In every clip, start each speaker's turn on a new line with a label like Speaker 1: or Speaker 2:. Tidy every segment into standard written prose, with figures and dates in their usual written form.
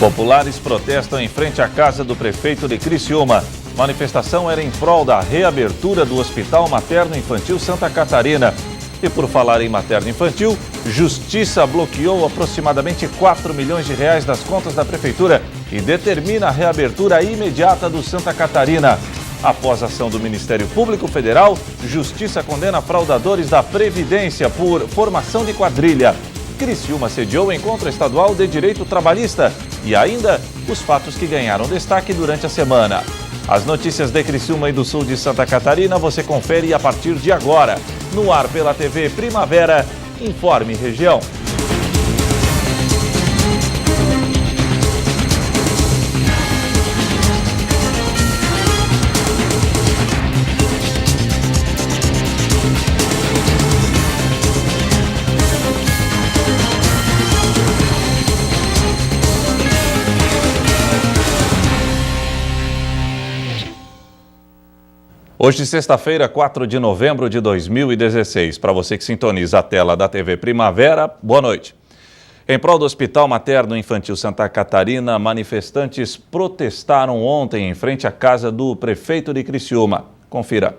Speaker 1: Populares protestam em frente à casa do prefeito de Criciúma. Manifestação era em prol da reabertura do Hospital Materno Infantil Santa Catarina. E por falar em materno infantil, Justiça bloqueou aproximadamente 4 milhões de reais das contas da prefeitura e determina a reabertura imediata do Santa Catarina. Após ação do Ministério Público Federal, Justiça condena fraudadores da Previdência por formação de quadrilha. Criciúma sediou o Encontro Estadual de Direito Trabalhista e ainda os fatos que ganharam destaque durante a semana. As notícias de Criciúma e do sul de Santa Catarina você confere a partir de agora. No ar pela TV Primavera, Informe Região. Hoje, sexta-feira, 4 de novembro de 2016. Para você que sintoniza a tela da TV Primavera, boa noite. Em prol do Hospital Materno Infantil Santa Catarina, manifestantes protestaram ontem em frente à casa do prefeito de Criciúma. Confira.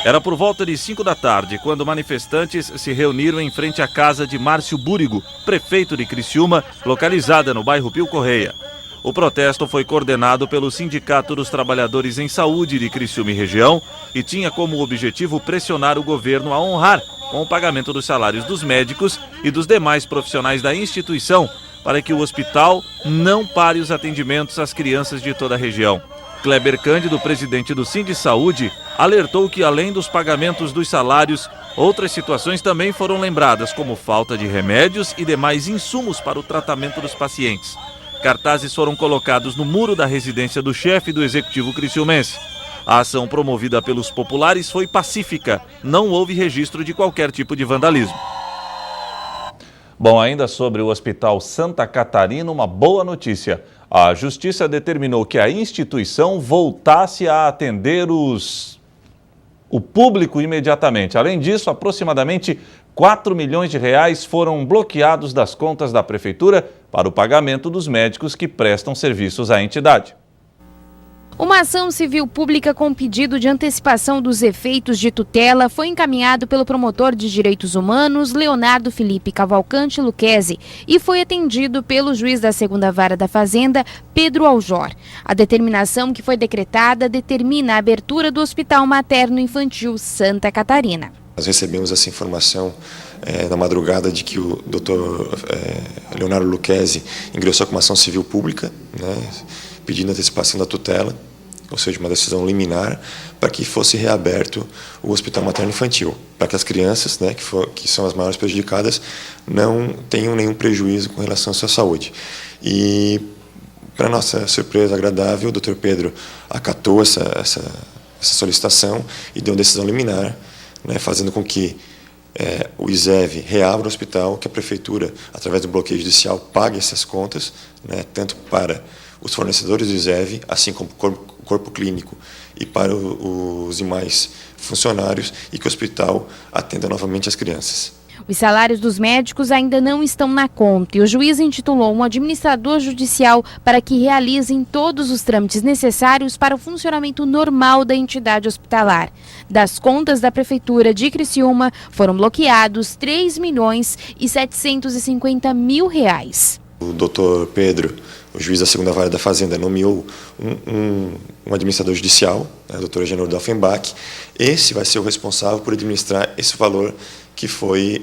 Speaker 1: Era por volta de 5 da tarde, quando manifestantes se reuniram em frente à casa de Márcio Búrigo, prefeito de Criciúma, localizada no bairro Pio Correia. O protesto foi coordenado pelo Sindicato dos Trabalhadores em Saúde de Criciúma e região e tinha como objetivo pressionar o governo a honrar com o pagamento dos salários dos médicos e dos demais profissionais da instituição para que o hospital não pare os atendimentos às crianças de toda a região. Kleber Cândido, presidente do Sindisaúde, alertou que além dos pagamentos dos salários, outras situações também foram lembradas, como falta de remédios e demais insumos para o tratamento dos pacientes. Cartazes foram colocados no muro da residência do chefe do executivo criciumense. A ação promovida pelos populares foi pacífica. Não houve registro de qualquer tipo de vandalismo. Bom, ainda sobre o Hospital Santa Catarina, uma boa notícia. A Justiça determinou que a instituição voltasse a atender o público imediatamente. Além disso, aproximadamente 4 milhões de reais foram bloqueados das contas da Prefeitura para o pagamento dos médicos que prestam serviços à entidade.
Speaker 2: Uma ação civil pública com pedido de antecipação dos efeitos de tutela foi encaminhado pelo promotor de direitos humanos, Leonardo Felipe Cavalcante Luquezzi, e foi atendido pelo juiz da 2ª Vara da Fazenda, Pedro Aljor. A determinação que foi decretada determina a abertura do Hospital Materno Infantil Santa Catarina.
Speaker 3: Nós recebemos essa informação na madrugada de que o doutor Leonardo Luquezzi ingressou com uma ação civil pública, né, pedindo antecipação da tutela, ou seja, uma decisão liminar, para que fosse reaberto o Hospital Materno Infantil, para que as crianças, né, que são as maiores prejudicadas, não tenham nenhum prejuízo com relação à sua saúde. E, para nossa surpresa agradável, o doutor Pedro acatou essa solicitação e deu uma decisão liminar, né, fazendo com que o ISEV reabra o hospital, que a Prefeitura, através do bloqueio judicial, pague essas contas, né, tanto para os fornecedores do ISEV, assim como o corpo clínico e para os demais funcionários, e que o hospital atenda novamente as crianças.
Speaker 2: Os salários dos médicos ainda não estão na conta e o juiz intitulou um administrador judicial para que realizem todos os trâmites necessários para o funcionamento normal da entidade hospitalar. Das contas da Prefeitura de Criciúma foram bloqueados 3 milhões e 750 mil reais.
Speaker 3: O doutor Pedro, o juiz da 2ª Vara da Fazenda, nomeou um administrador judicial, né, o doutor Agenor Dalfenbach. Esse vai ser o responsável por administrar esse valor que foi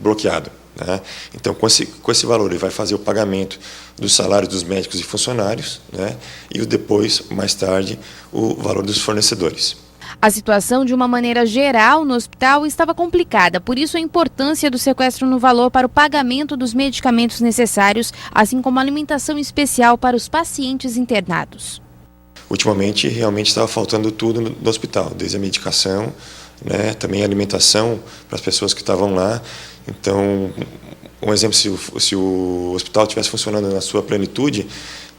Speaker 3: bloqueado, né? Então, com esse valor, ele vai fazer o pagamento dos salários dos médicos e funcionários, né, e depois, mais tarde, o valor dos fornecedores.
Speaker 2: A situação, de uma maneira geral, no hospital estava complicada, por isso a importância do sequestro no valor para o pagamento dos medicamentos necessários, assim como alimentação especial para os pacientes internados.
Speaker 3: Ultimamente, realmente estava faltando tudo no hospital, desde a medicação, né, também a alimentação para as pessoas que estavam lá. Então, um exemplo, se o hospital estivesse funcionando na sua plenitude,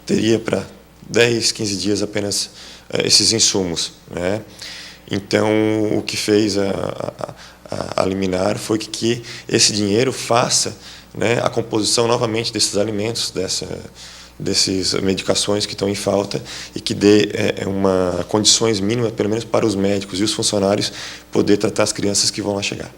Speaker 3: teria para 10, 15 dias apenas esses insumos, né? Então, o que fez a liminar foi que esse dinheiro faça né, a composição novamente desses alimentos, dessas medicações que estão em falta e que dê condições mínimas, pelo menos para os médicos e os funcionários, poder tratar as crianças que vão lá chegar.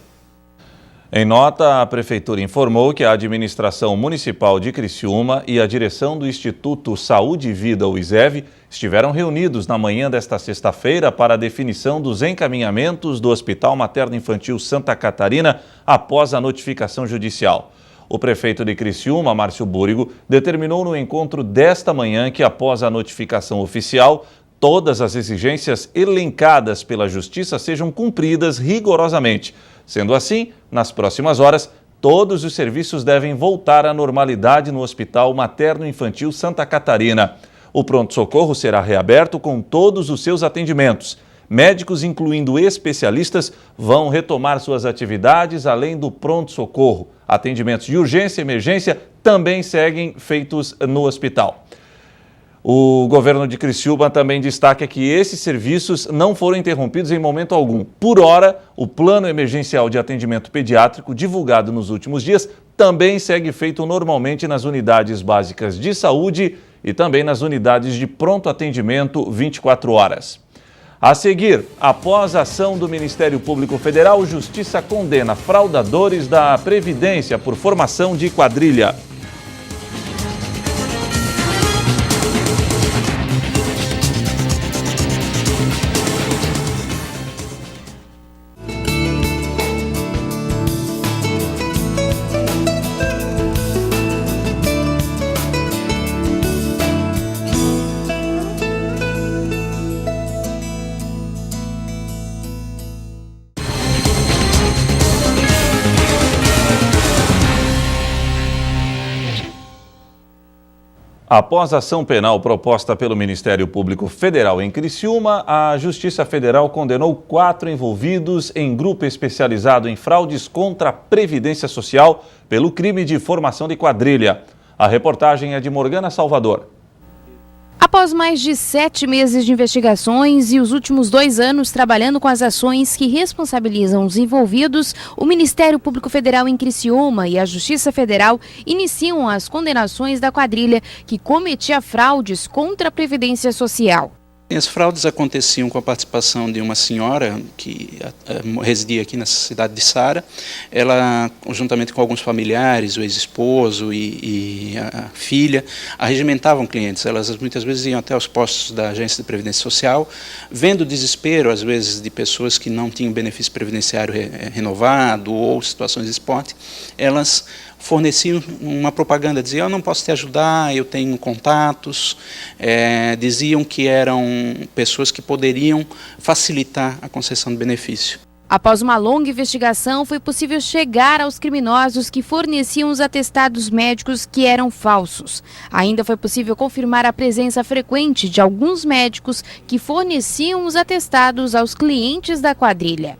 Speaker 1: Em nota, a Prefeitura informou que a Administração Municipal de Criciúma e a direção do Instituto Saúde e Vida, o ISEV, estiveram reunidos na manhã desta sexta-feira para a definição dos encaminhamentos do Hospital Materno-Infantil Santa Catarina após a notificação judicial. O prefeito de Criciúma, Márcio Búrigo, determinou no encontro desta manhã que, após a notificação oficial, todas as exigências elencadas pela Justiça sejam cumpridas rigorosamente. Sendo assim, nas próximas horas, todos os serviços devem voltar à normalidade no Hospital Materno-Infantil Santa Catarina. O pronto-socorro será reaberto com todos os seus atendimentos. Médicos, incluindo especialistas, vão retomar suas atividades além do pronto-socorro. Atendimentos de urgência e emergência também seguem feitos no hospital. O governo de Criciúma também destaca que esses serviços não foram interrompidos em momento algum. Por hora, o plano emergencial de atendimento pediátrico, divulgado nos últimos dias, também segue feito normalmente nas unidades básicas de saúde e também nas unidades de pronto atendimento 24 horas. A seguir, após a ação do Ministério Público Federal, Justiça condena fraudadores da Previdência por formação de quadrilha. Após a ação penal proposta pelo Ministério Público Federal em Criciúma, a Justiça Federal condenou 4 envolvidos em grupo especializado em fraudes contra a Previdência Social pelo crime de formação de quadrilha. A reportagem é de Morgana Salvador.
Speaker 2: Após mais de 7 meses de investigações e os últimos 2 anos trabalhando com as ações que responsabilizam os envolvidos, o Ministério Público Federal em Criciúma e a Justiça Federal iniciam as condenações da quadrilha que cometia fraudes contra a Previdência Social.
Speaker 4: As fraudes aconteciam com a participação de uma senhora que residia aqui na cidade de Sara. Ela, juntamente com alguns familiares, o ex-esposo e a filha, arregimentavam clientes. Elas muitas vezes iam até os postos da Agência de Previdência Social, vendo o desespero, às vezes, de pessoas que não tinham benefício previdenciário renovado ou situações de esporte. Elas forneciam uma propaganda, diziam: eu não posso te ajudar, eu tenho contatos, diziam que eram pessoas que poderiam facilitar a concessão do benefício.
Speaker 2: Após uma longa investigação, foi possível chegar aos criminosos que forneciam os atestados médicos que eram falsos. Ainda foi possível confirmar a presença frequente de alguns médicos que forneciam os atestados aos clientes da quadrilha.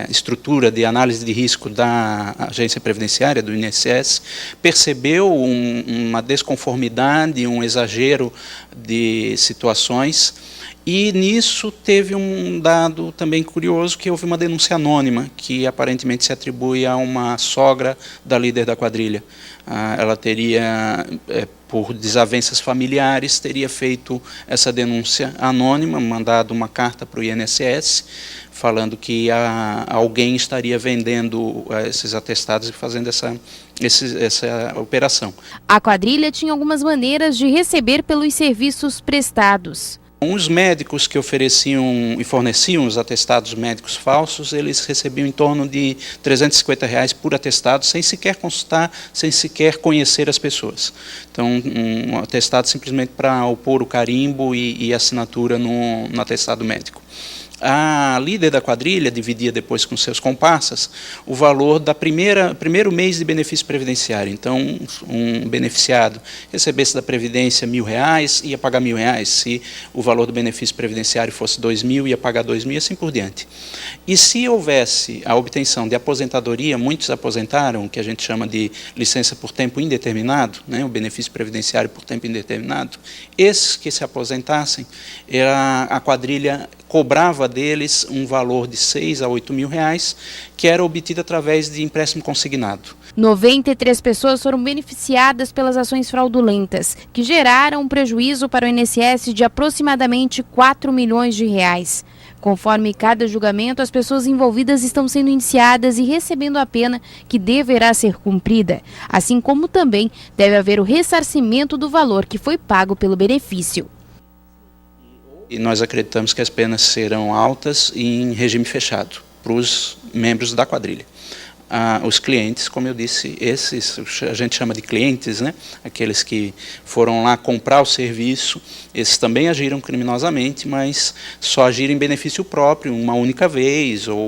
Speaker 4: Estrutura de análise de risco da agência previdenciária, do INSS, percebeu uma desconformidade, um exagero de situações, e nisso teve um dado também curioso, que houve uma denúncia anônima, que aparentemente se atribui a uma sogra da líder da quadrilha. Ela teria, por desavenças familiares, teria feito essa denúncia anônima, mandado uma carta para o INSS, falando que alguém estaria vendendo esses atestados e fazendo essa operação.
Speaker 2: A quadrilha tinha algumas maneiras de receber pelos serviços prestados.
Speaker 4: Os médicos que ofereciam e forneciam os atestados médicos falsos, eles recebiam em torno de R$ 350 por atestado, sem sequer consultar, sem sequer conhecer as pessoas. Então, um atestado simplesmente para opor o carimbo e assinatura no atestado médico. A líder da quadrilha dividia depois com seus comparsas o valor da primeiro mês de benefício previdenciário. Então, um beneficiado recebesse da Previdência R$1.000, ia pagar R$1.000. Se o valor do benefício previdenciário fosse R$2.000, ia pagar R$2.000 e assim por diante. E se houvesse a obtenção de aposentadoria, muitos aposentaram, o que a gente chama de licença por tempo indeterminado, né, o benefício previdenciário por tempo indeterminado, esses que se aposentassem, a quadrilha cobrava deles um valor de 6 a 8 mil reais, que era obtido através de empréstimo consignado.
Speaker 2: 93 pessoas foram beneficiadas pelas ações fraudulentas, que geraram um prejuízo para o INSS de aproximadamente 4 milhões de reais. Conforme cada julgamento, as pessoas envolvidas estão sendo indiciadas e recebendo a pena que deverá ser cumprida, assim como também deve haver o ressarcimento do valor que foi pago pelo benefício.
Speaker 4: E nós acreditamos que as penas serão altas e em regime fechado para os membros da quadrilha. Os clientes, como eu disse, esses a gente chama de clientes, né? Aqueles que foram lá comprar o serviço, esses também agiram criminosamente, mas só agiram em benefício próprio uma única vez ou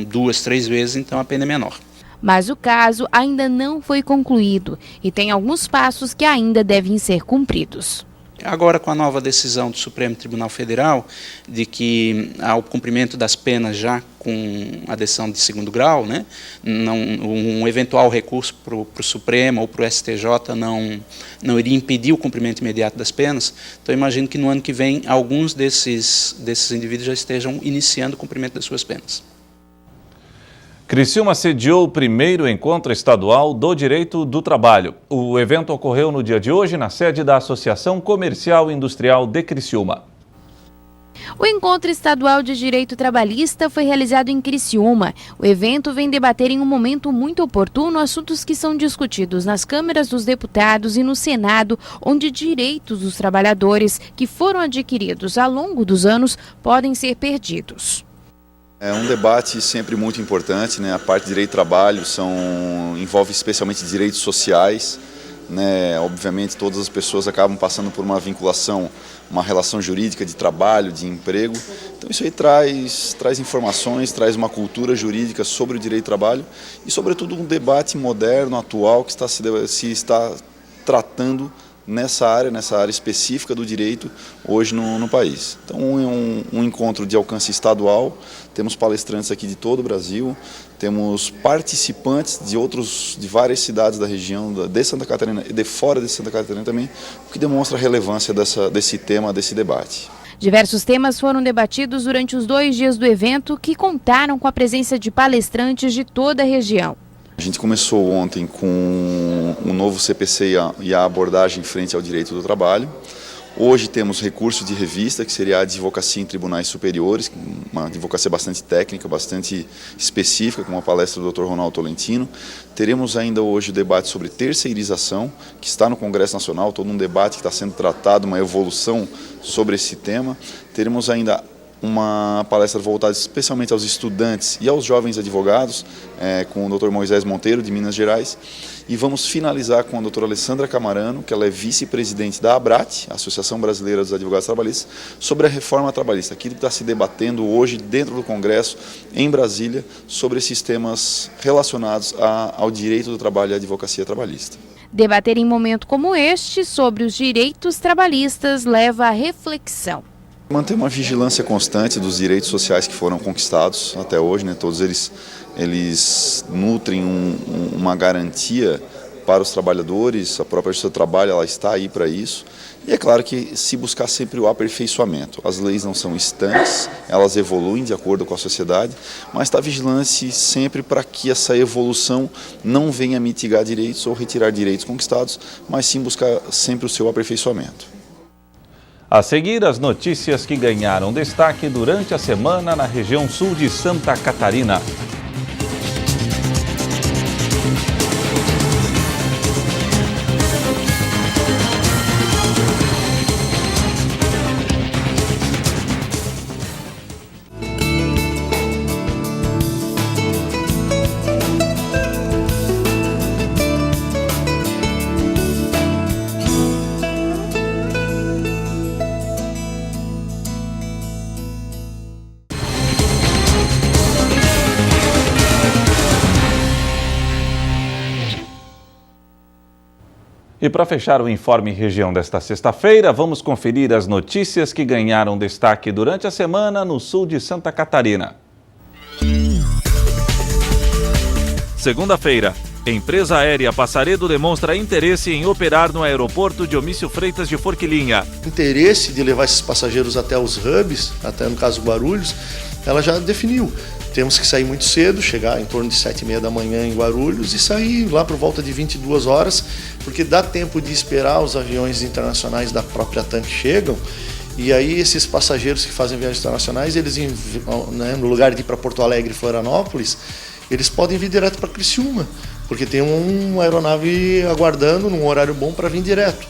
Speaker 4: 2, 3 vezes, então a pena é menor.
Speaker 2: Mas o caso ainda não foi concluído e tem alguns passos que ainda devem ser cumpridos.
Speaker 4: Agora, com a nova decisão do Supremo Tribunal Federal, de que há o cumprimento das penas já com a decisão de segundo grau, né, um eventual recurso para o Supremo ou para o STJ não iria impedir o cumprimento imediato das penas, então eu imagino que no ano que vem alguns desses indivíduos já estejam iniciando o cumprimento das suas penas.
Speaker 1: Criciúma sediou o primeiro encontro estadual do Direito do Trabalho. O evento ocorreu no dia de hoje na sede da Associação Comercial e Industrial de Criciúma.
Speaker 2: O Encontro Estadual de Direito Trabalhista foi realizado em Criciúma. O evento vem debater em um momento muito oportuno assuntos que são discutidos nas câmaras dos deputados e no Senado, onde direitos dos trabalhadores que foram adquiridos ao longo dos anos podem ser perdidos.
Speaker 5: É um debate sempre muito importante, né? A parte de direito do trabalho envolve especialmente direitos sociais, né? Obviamente todas as pessoas acabam passando por uma vinculação, uma relação jurídica de trabalho, de emprego. Então isso aí traz informações, traz uma cultura jurídica sobre o direito do trabalho e sobretudo um debate moderno, atual, que se está tratando nessa área específica do direito hoje no país. Então um encontro de alcance estadual, temos palestrantes aqui de todo o Brasil, temos participantes de várias cidades da região de Santa Catarina e de fora de Santa Catarina também, o que demonstra a relevância desse tema, desse debate.
Speaker 2: Diversos temas foram debatidos durante os 2 dias do evento, que contaram com a presença de palestrantes de toda a região.
Speaker 5: A gente começou ontem com o novo CPC e a abordagem frente ao direito do trabalho. Hoje temos recurso de revista, que seria a advocacia em tribunais superiores, uma advocacia bastante técnica, bastante específica, com uma palestra do Dr. Ronaldo Tolentino. Teremos ainda hoje o debate sobre terceirização, que está no Congresso Nacional, todo um debate que está sendo tratado, uma evolução sobre esse tema. Teremos ainda uma palestra voltada especialmente aos estudantes e aos jovens advogados, com o Dr. Moisés Monteiro, de Minas Gerais. E vamos finalizar com a doutora Alessandra Camarano, que ela é vice-presidente da ABRAT, Associação Brasileira dos Advogados Trabalhistas, sobre a reforma trabalhista. Aquilo que está se debatendo hoje dentro do Congresso, em Brasília, sobre esses temas relacionados ao direito do trabalho e à advocacia trabalhista.
Speaker 2: Debater em momento como este sobre os direitos trabalhistas leva à reflexão.
Speaker 5: Manter uma vigilância constante dos direitos sociais que foram conquistados até hoje, né? Todos eles nutrem uma garantia para os trabalhadores, a própria Justiça do Trabalho ela está aí para isso. E é claro que se buscar sempre o aperfeiçoamento. As leis não são estanques, elas evoluem de acordo com a sociedade, mas está vigilante sempre para que essa evolução não venha mitigar direitos ou retirar direitos conquistados, mas sim buscar sempre o seu aperfeiçoamento.
Speaker 1: A seguir, as notícias que ganharam destaque durante a semana na região sul de Santa Catarina. E para fechar o Informe Região desta sexta-feira, vamos conferir as notícias que ganharam destaque durante a semana no sul de Santa Catarina. Segunda-feira, Empresa aérea Passaredo demonstra interesse em operar no aeroporto Dionísio Freitas de Forquilinha.
Speaker 6: Interesse de levar esses passageiros até os hubs, até no caso Guarulhos, ela já definiu. Temos que sair muito cedo, chegar em torno de 7h30 da manhã em Guarulhos e sair lá por volta de 22 horas, porque dá tempo de esperar os aviões internacionais da própria TAM que chegam. E aí esses passageiros que fazem viagens internacionais, eles no lugar de ir para Porto Alegre e Florianópolis, eles podem vir direto para Criciúma, porque tem uma aeronave aguardando num horário bom para vir direto.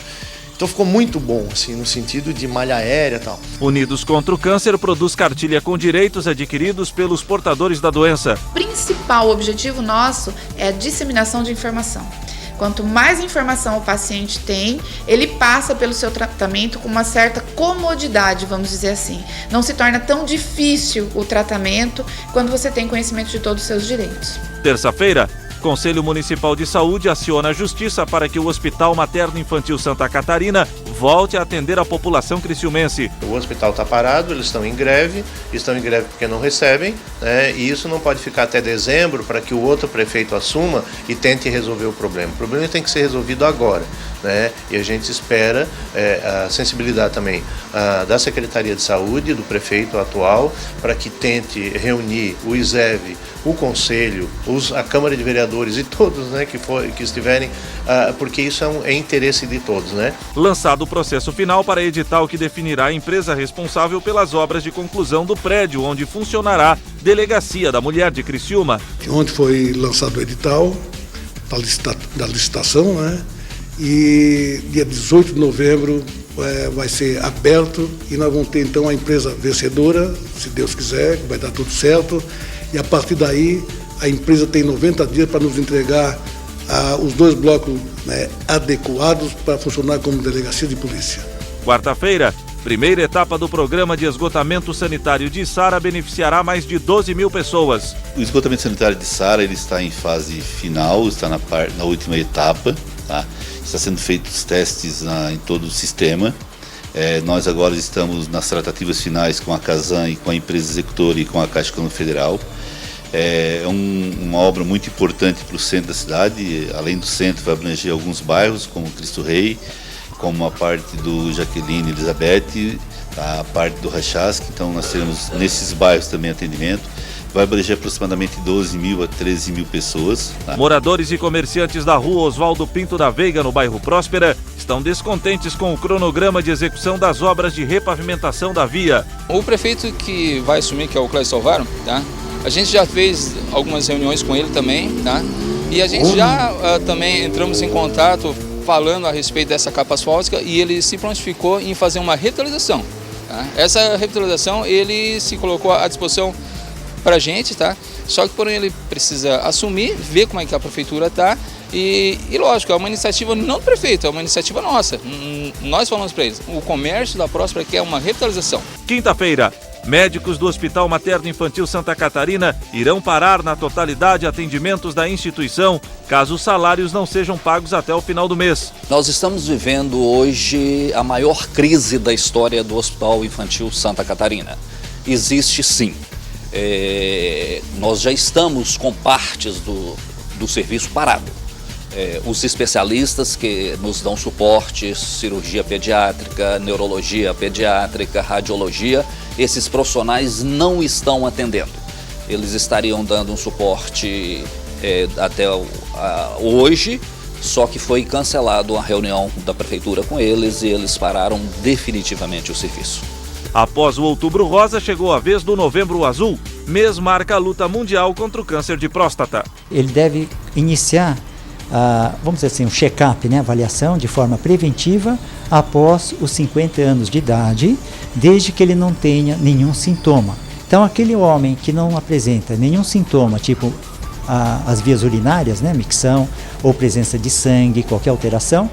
Speaker 6: Então ficou muito bom, assim, no sentido de malha aérea e tal.
Speaker 1: Unidos contra o Câncer produz cartilha com direitos adquiridos pelos portadores da doença.
Speaker 7: O principal objetivo nosso é a disseminação de informação. Quanto mais informação o paciente tem, ele passa pelo seu tratamento com uma certa comodidade, vamos dizer assim. Não se torna tão difícil o tratamento quando você tem conhecimento de todos os seus direitos.
Speaker 1: Terça-feira, Conselho Municipal de Saúde aciona a Justiça para que o Hospital Materno-Infantil Santa Catarina volte a atender a população criciumense.
Speaker 8: O hospital está parado, eles estão em greve porque não recebem, né? E isso não pode ficar até dezembro para que o outro prefeito assuma e tente resolver o problema. O problema tem que ser resolvido agora, né? E a gente espera a sensibilidade também da Secretaria de Saúde, do prefeito atual, para que tente reunir o ISEV, o Conselho, a Câmara de Vereadores e todos, né, que estiverem, porque isso é interesse de todos, né?
Speaker 1: Lançado o processo final para edital que definirá a empresa responsável pelas obras de conclusão do prédio onde funcionará a Delegacia da Mulher de Criciúma.
Speaker 9: Ontem foi lançado o edital da licitação, né? E dia 18 de novembro vai ser aberto e nós vamos ter então a empresa vencedora, se Deus quiser, vai dar tudo certo. E a partir daí a empresa tem 90 dias para nos entregar os 2 blocos, né, adequados para funcionar como delegacia de polícia.
Speaker 1: Quarta-feira, primeira etapa do programa de esgotamento sanitário de Içara beneficiará mais de 12 mil pessoas.
Speaker 10: O esgotamento sanitário de Içara ele está em fase final, está na última etapa, tá? Está sendo feitos testes em todo o sistema. Nós agora estamos nas tratativas finais com a Casan e com a empresa executora e com a Caixa Econômica Federal. É uma obra muito importante para o centro da cidade. Além do centro, vai abranger alguns bairros, como Cristo Rei, como a parte do Jaqueline Elizabeth, a parte do Rachasque. Então nós teremos nesses bairros também atendimento. Vai abranger aproximadamente 12 mil a 13 mil pessoas. Tá?
Speaker 1: Moradores e comerciantes da rua Oswaldo Pinto da Veiga, no bairro Próspera, estão descontentes com o cronograma de execução das obras de repavimentação da via.
Speaker 11: O prefeito que vai assumir, que é o Clécio Salvaro, tá? A gente já fez algumas reuniões com ele também, tá? E a gente já também entramos em contato falando a respeito dessa capa asfáltica e ele se prontificou em fazer uma revitalização. Tá? Essa revitalização ele se colocou à disposição para a gente, tá? Só que porém ele precisa assumir, ver como é que a prefeitura está e lógico, é uma iniciativa não do prefeito, é uma iniciativa nossa. Nós falamos para eles, o comércio da Próspera quer uma revitalização.
Speaker 1: Quinta-feira, médicos do Hospital Materno-Infantil Santa Catarina irão parar na totalidade atendimentos da instituição, caso os salários não sejam pagos até o final do mês.
Speaker 12: Nós estamos vivendo hoje a maior crise da história do Hospital Infantil Santa Catarina. Existe sim. Nós já estamos com partes do serviço parado. Os especialistas que nos dão suporte, cirurgia pediátrica, neurologia pediátrica, radiologia, esses profissionais não estão atendendo. Eles estariam dando um suporte até hoje, só que foi cancelado a reunião da prefeitura com eles e eles pararam definitivamente o serviço.
Speaker 1: Após o Outubro Rosa, chegou a vez do Novembro Azul. Mês marca a luta mundial contra o câncer de próstata.
Speaker 13: Ele deve iniciar, vamos dizer assim, um check-up, né, avaliação de forma preventiva após os 50 anos de idade, desde que ele não tenha nenhum sintoma. Então, aquele homem que não apresenta nenhum sintoma, tipo as vias urinárias, né, micção ou presença de sangue, qualquer alteração,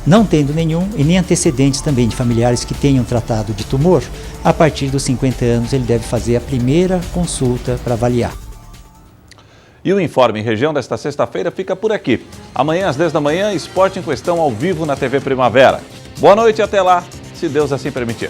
Speaker 13: não tendo nenhum e nem antecedentes também de familiares que tenham tratado de tumor, a partir dos 50 anos ele deve fazer a primeira consulta para avaliar.
Speaker 1: E o Informe em Região desta sexta-feira fica por aqui. Amanhã às 10 da manhã, Esporte em Questão ao vivo na TV Primavera. Boa noite e até lá, se Deus assim permitir.